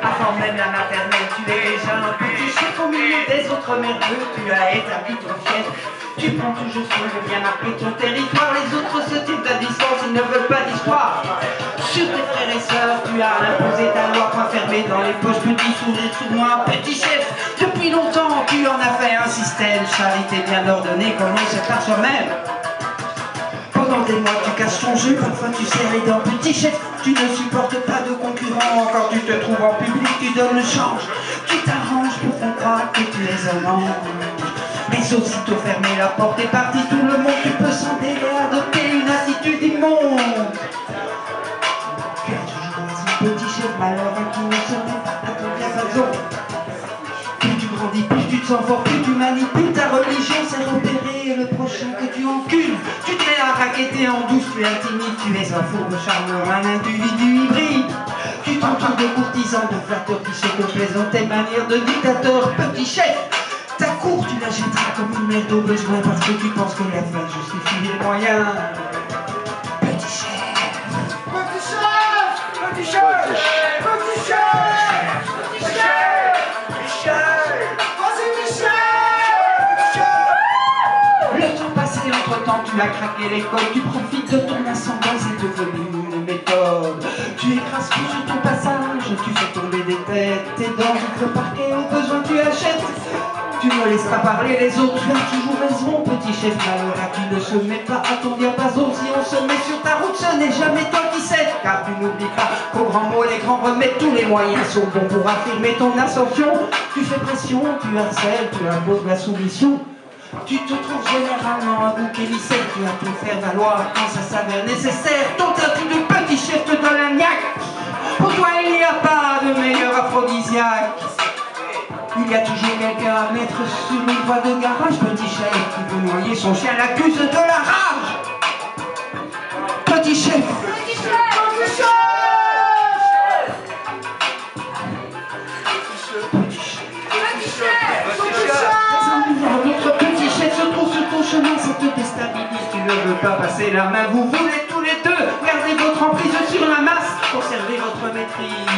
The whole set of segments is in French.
Avant même la maternelle, tu es déjà un petit chef au milieu des autres merdeux. Tu as établi ton fief. Tu prends toujours soin de bien marquer ton territoire. Les autres se tirent à distance, ils ne veulent pas d'histoire. Sur tes frères et sœurs, tu as imposé ta loi, point fermé dans les poches, petit sourire sous moi, petit chef. Depuis longtemps, tu en as fait un système, charité bien ordonnée, comme on sait par soi-même. Pendant des mois, tu casses ton jeu, parfois tu serres les dents, petit chef. Tu ne supportes pas de concurrents, quand tu te trouves en public, tu donnes le change. Tu t'arranges pour qu'on croie que tu es un ange. Mais aussitôt fermer la porte est parti tout le monde, tu peux sans délai adopter une attitude immonde. Tu as toujours un petit chef malheur à qui ne se met à ton diapason. Plus tu grandis, plus tu te sens fort, plus tu manipules ta religion, c'est repérer le prochain que tu encules. Tu te mets à raqueter en douce, tu intimides, tu es un fourbe charmeur, un individu hybride. Tu t'entoures de courtisans, de flatteurs qui se complaisent tes manières de dictateur, petit chef. Ta cour, tu la jetteras comme une merde au besoin parce que tu penses que la fin justifie les moyens. Petit chef, petit chef, petit chef, petit chef, petit chef, Michel, vas-y Michel. Le temps passé, entre-temps, tu as craqué l'école, tu profites de ton ascendance et devenu une méthode. Tu écrases tout sur ton passage, tu fais tomber des têtes, tes dents, le parquet, au besoin tu achètes. Tu ne laisses pas parler les autres, tu as toujours raison, petit chef malheureux, tu ne se mets pas à ton diapason. Si on se met sur ta route, ce n'est jamais toi qui sais, car tu n'oublies pas qu'au grand mot, les grands remèdes, tous les moyens sont bons pour affirmer ton ascension. Tu fais pression, tu harcèles, tu imposes la soumission. Tu te trouves généralement un bouc émissaire, tu as tout faire valoir quand ça s'avère nécessaire. Ton statut de petit chef te donne un niaque. Pour toi, il n'y a pas de meilleur aphrodisiaque. Il y a toujours quelqu'un à mettre sur une voie de garage, petit chef qui veut noyer son chien, l'accuse de la rage. Petit chef, petit chef, petit chef, petit chef, petit chef, petit chef. Notre petit chef se trouve sur ton chemin, ça te déstabilise, tu ne veux pas passer la main. Vous voulez tous les deux garder votre emprise sur la masse, conserver votre maîtrise.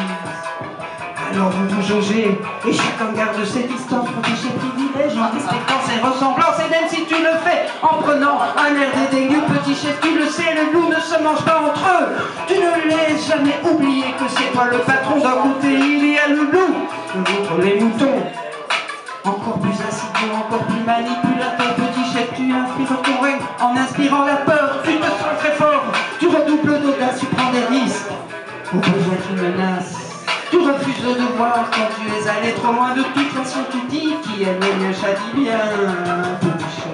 Alors vous vous jaugez, et chacun garde ses distances, protégez privilèges en respectant ses ressemblances. Et même si tu le fais en prenant un air dédaigneux, petit chef, tu le sais, les loups ne se mangent pas entre eux. Tu ne laisses jamais oublier que c'est toi le patron. D'un côté il y a le loup, de l'autre les moutons. Encore plus insidieux, encore plus manipulateur, petit chef, tu inspires ton règne en inspirant la peur. Tu te sens très fort, tu redoubles d'audace, tu prends des risques, au besoin tu menaces. Tu refuses de voir quand tu es allé trop loin. De toute façon tu dis qui aime le mieux châtie bien. Petit chef,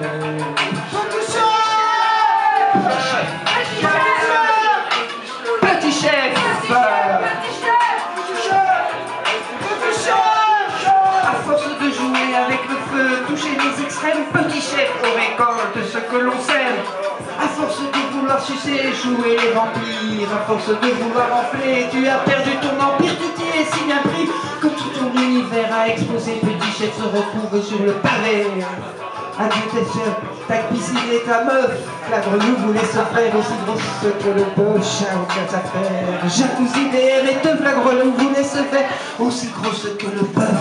petit chef, petit chef, petit chef, petit chef. À force de jouer avec le feu, toucher les extrêmes, petit chef, on récolte ce que l'on sème. À force de vouloir sucer, jouer les vampires, à force de vouloir enfler, tu as perdu ton empire, tu t'y es si bien pris que tout ton univers a explosé. Petit chef se retrouve sur le pavé. Adieu tes chefs, ta piscine et ta meuf. La grenouille voulait se faire aussi grosse que le bœuf, chien aucun affaire. Jalousie des et teuf, la grenouille voulait se faire aussi grosse que le bœuf.